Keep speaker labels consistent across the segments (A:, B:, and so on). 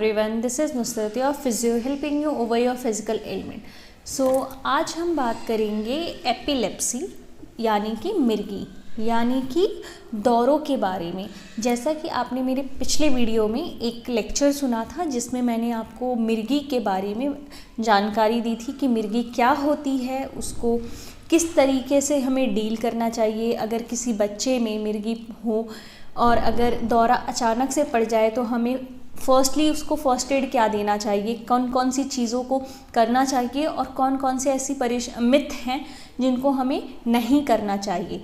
A: everyone, this is Nusrat, your physio, helping you over your physical ailment. So आज हम बात करेंगे epilepsy यानी कि मिर्गी यानी कि दौरों के बारे में। जैसा कि आपने मेरे पिछले वीडियो में एक लेक्चर सुना था जिसमें मैंने आपको मिर्गी के बारे में जानकारी दी थी कि मिर्गी क्या होती है, उसको किस तरीके से हमें डील करना चाहिए अगर किसी बच्चे में मिर्गी हो, और अगर दौरा अचानक से पड़ जाए तो हमें फर्स्टली उसको फर्स्ट एड क्या देना चाहिए, कौन कौन सी चीज़ों को करना चाहिए और कौन कौन से ऐसी मिथ हैं जिनको हमें नहीं करना चाहिए।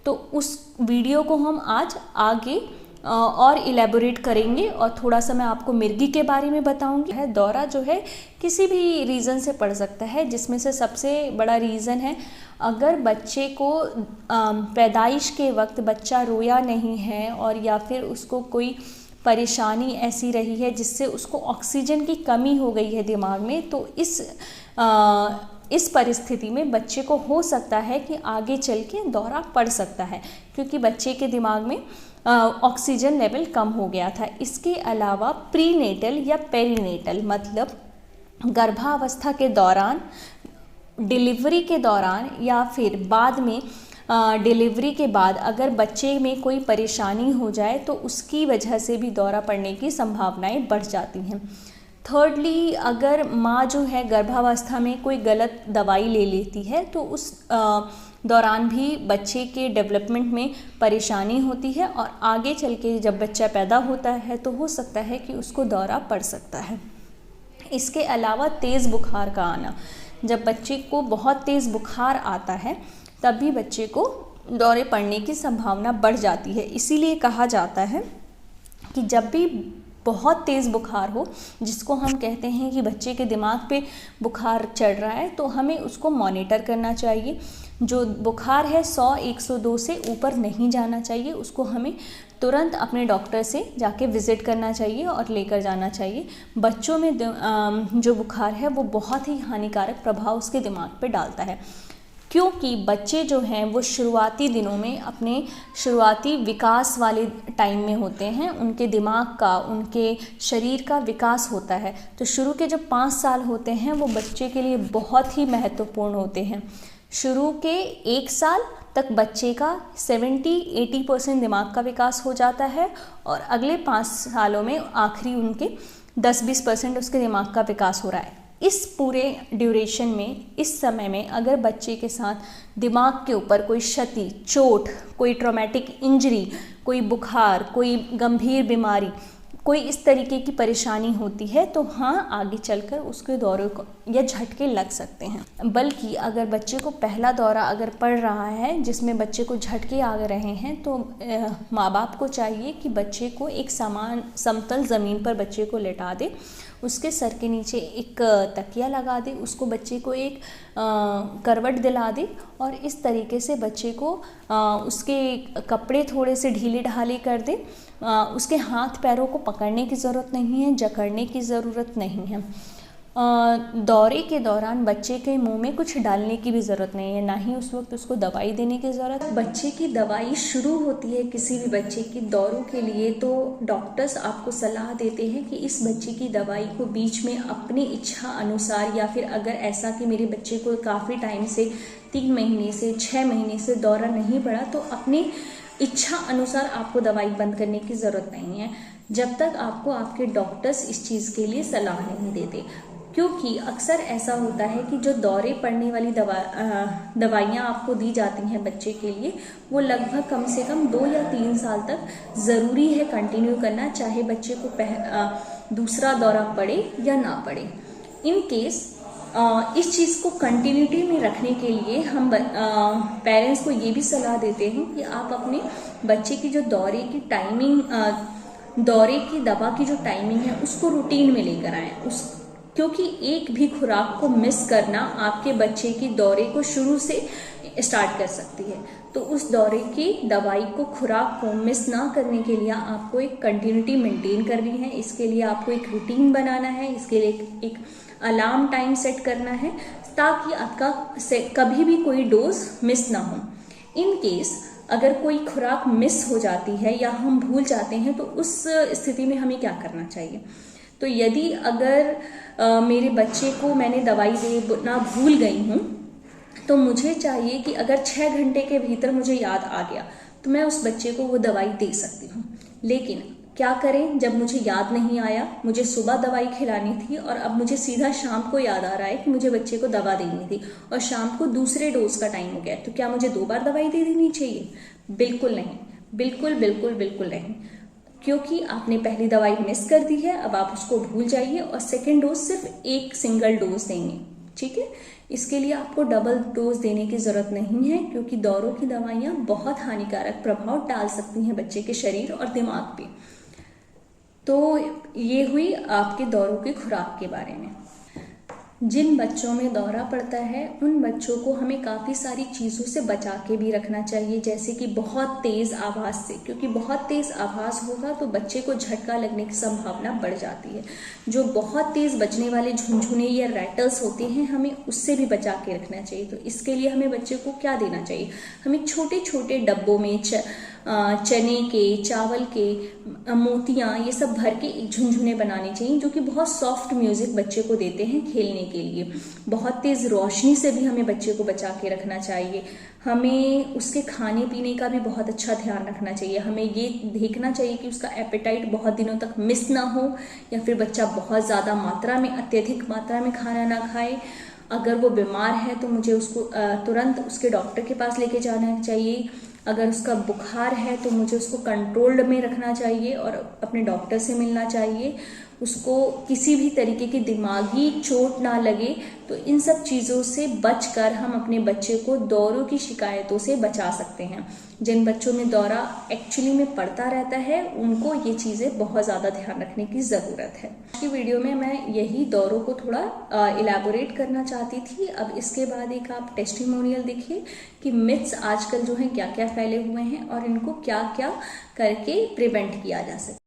A: तो उस वीडियो को हम आज आगे और इलेबोरेट करेंगे और थोड़ा सा मैं आपको मिर्गी के बारे में बताऊंगी। दौरा जो है किसी भी रीज़न से पड़ सकता है, जिसमें से सबसे बड़ा रीज़न है अगर बच्चे को पैदाइश के वक्त बच्चा रोया नहीं है और या फिर उसको कोई परेशानी ऐसी रही है जिससे उसको ऑक्सीजन की कमी हो गई है दिमाग में, तो इस परिस्थिति में बच्चे को हो सकता है कि आगे चल के दौरा पड़ सकता है, क्योंकि बच्चे के दिमाग में ऑक्सीजन लेवल कम हो गया था। इसके अलावा प्रीनेटल या पेरीनेटल मतलब गर्भावस्था के दौरान, डिलीवरी के दौरान या फिर बाद में डिलीवरी के बाद अगर बच्चे में कोई परेशानी हो जाए तो उसकी वजह से भी दौरा पड़ने की संभावनाएं बढ़ जाती हैं। थर्डली, अगर माँ जो है गर्भावस्था में कोई गलत दवाई ले लेती है तो उस दौरान भी बच्चे के डेवलपमेंट में परेशानी होती है और आगे चल के जब बच्चा पैदा होता है तो हो सकता है कि उसको दौरा पड़ सकता है। इसके अलावा तेज़ बुखार का आना, जब बच्चे को बहुत तेज़ बुखार आता है तब भी बच्चे को दौरे पड़ने की संभावना बढ़ जाती है। इसीलिए कहा जाता है कि जब भी बहुत तेज़ बुखार हो, जिसको हम कहते हैं कि बच्चे के दिमाग पे बुखार चढ़ रहा है, तो हमें उसको मॉनिटर करना चाहिए। जो बुखार है 100-102 से ऊपर नहीं जाना चाहिए, उसको हमें तुरंत अपने डॉक्टर से जाके विज़िट करना चाहिए और लेकर जाना चाहिए। बच्चों में जो बुखार है वो बहुत ही हानिकारक प्रभाव उसके दिमाग पे डालता है, क्योंकि बच्चे जो हैं वो शुरुआती दिनों में अपने शुरुआती विकास वाले टाइम में होते हैं, उनके दिमाग का, उनके शरीर का विकास होता है। तो शुरू के जो 5 साल होते हैं वो बच्चे के लिए बहुत ही महत्वपूर्ण होते हैं। शुरू के 1 साल तक बच्चे का 70-80% दिमाग का विकास हो जाता है और अगले 5 सालों में आखिरी उनके 10-20% उसके दिमाग का विकास हो रहा है। इस पूरे ड्यूरेशन में, इस समय में अगर बच्चे के साथ दिमाग के ऊपर कोई क्षति, चोट, कोई ट्रॉमेटिक इंजरी, कोई बुखार, कोई गंभीर बीमारी, कोई इस तरीके की परेशानी होती है तो हाँ, आगे चलकर उसके दौरे को या झटके लग सकते हैं। बल्कि अगर बच्चे को पहला दौरा अगर पड़ रहा है जिसमें बच्चे को झटके आ रहे हैं तो माँ बाप को चाहिए कि बच्चे को एक समतल ज़मीन पर बच्चे को लेटा दे, उसके सर के नीचे एक तकिया लगा दे, उसको बच्चे को एक करवट दिला दे और इस तरीके से बच्चे को उसके कपड़े थोड़े से ढीले ढाले कर दे। उसके हाथ पैरों को पकड़ने की ज़रूरत नहीं है, जकड़ने की ज़रूरत नहीं है। दौरे के दौरान बच्चे के मुंह में कुछ डालने की भी ज़रूरत नहीं है, ना ही उस वक्त उसको दवाई देने की ज़रूरत। बच्चे की दवाई शुरू होती है किसी भी बच्चे की दौरों के लिए तो डॉक्टर्स आपको सलाह देते हैं कि इस बच्चे की दवाई को बीच में अपनी इच्छा अनुसार, या फिर अगर ऐसा कि मेरे बच्चे को काफ़ी टाइम से 3 महीने से 6 महीने से दौरा नहीं पड़ा, तो अपनी इच्छा अनुसार आपको दवाई बंद करने की ज़रूरत नहीं है जब तक आपको आपके डॉक्टर्स इस चीज़ के लिए सलाह नहीं देते। क्योंकि अक्सर ऐसा होता है कि जो दौरे पड़ने वाली दवाइयाँ आपको दी जाती हैं बच्चे के लिए, वो लगभग कम से कम 2 या 3 साल तक ज़रूरी है कंटिन्यू करना, चाहे बच्चे को दूसरा दौरा पड़े या ना पड़े। इन केस इस चीज़ को कंटिन्यूटी में रखने के लिए हम पेरेंट्स को ये भी सलाह देते हैं कि आप अपने बच्चे की जो दौरे की टाइमिंग, दौरे की दवा की जो टाइमिंग है उसको रूटीन में लेकर आएँ। क्योंकि एक भी खुराक को मिस करना आपके बच्चे की दौरे को शुरू से स्टार्ट कर सकती है। तो उस दौरे की दवाई को, खुराक को मिस ना करने के लिए आपको एक कंटिन्यूटी मेंटेन करनी है। इसके लिए आपको एक रूटीन बनाना है, इसके लिए एक अलार्म टाइम सेट करना है ताकि आपका कभी भी कोई डोज मिस ना हो। इन केस अगर कोई खुराक मिस हो जाती है या हम भूल जाते हैं तो उस स्थिति में हमें क्या करना चाहिए। तो यदि अगर मेरे बच्चे को मैंने दवाई देना भूल गई हूँ तो मुझे चाहिए कि अगर 6 घंटे के भीतर मुझे याद आ गया तो मैं उस बच्चे को वो दवाई दे सकती हूँ। लेकिन क्या करें जब मुझे याद नहीं आया, मुझे सुबह दवाई खिलानी थी और अब मुझे सीधा शाम को याद आ रहा है कि मुझे बच्चे को दवा देनी थी और शाम को दूसरे डोज का टाइम हो गया, तो क्या मुझे 2 बार दवाई दे देनी चाहिए? बिल्कुल नहीं, बिल्कुल बिल्कुल बिल्कुल नहीं, क्योंकि आपने पहली दवाई मिस कर दी है। अब आप उसको भूल जाइए और सेकेंड डोज सिर्फ एक सिंगल डोज देंगे, ठीक है। इसके लिए आपको डबल डोज देने की जरूरत नहीं है, क्योंकि दौरों की दवाइयाँ बहुत हानिकारक प्रभाव डाल सकती हैं बच्चे के शरीर और दिमाग पे। तो ये हुई आपके दौरों की खुराक के बारे में। जिन बच्चों में दौरा पड़ता है उन बच्चों को हमें काफ़ी सारी चीज़ों से बचा के भी रखना चाहिए, जैसे कि बहुत तेज़ आवाज़ से, क्योंकि बहुत तेज़ आवाज़ होगा तो बच्चे को झटका लगने की संभावना बढ़ जाती है। जो बहुत तेज़ बजने वाले झुनझुने या रैटल्स होते हैं हमें उससे भी बचा के रखना चाहिए। तो इसके लिए हमें बच्चे को क्या देना चाहिए? हमें छोटे छोटे डब्बों में चने के, चावल के, मोतियाँ, ये सब भर के एक झुनझुने बनाने चाहिए, जो कि बहुत सॉफ्ट म्यूजिक बच्चे को देते हैं खेलने के लिए। बहुत तेज रोशनी से भी हमें बच्चे को बचा के रखना चाहिए। हमें उसके खाने पीने का भी बहुत अच्छा ध्यान रखना चाहिए। हमें ये देखना चाहिए कि उसका एपेटाइट बहुत दिनों तक मिस ना हो, या फिर बच्चा बहुत ज़्यादा मात्रा में, अत्यधिक मात्रा में खाना ना खाए। अगर वो बीमार है तो मुझे उसको तुरंत उसके डॉक्टर के पास लेके जाना चाहिए। अगर उसका बुखार है तो मुझे उसको कंट्रोल्ड में रखना चाहिए और अपने डॉक्टर से मिलना चाहिए। उसको किसी भी तरीके की दिमागी चोट ना लगे। तो इन सब चीज़ों से बचकर हम अपने बच्चे को दौरों की शिकायतों से बचा सकते हैं। जिन बच्चों में दौरा एक्चुअली में पड़ता रहता है उनको ये चीज़ें बहुत ज़्यादा ध्यान रखने की ज़रूरत है। आज की वीडियो में मैं यही दौरों को थोड़ा इलैबोरेट करना चाहती थी। अब इसके बाद एक आप टेस्टिमोनियल देखिए कि मिथ्स आजकल जो हैं क्या क्या फैले हुए हैं और इनको क्या क्या करके प्रिवेंट किया जा सकता है।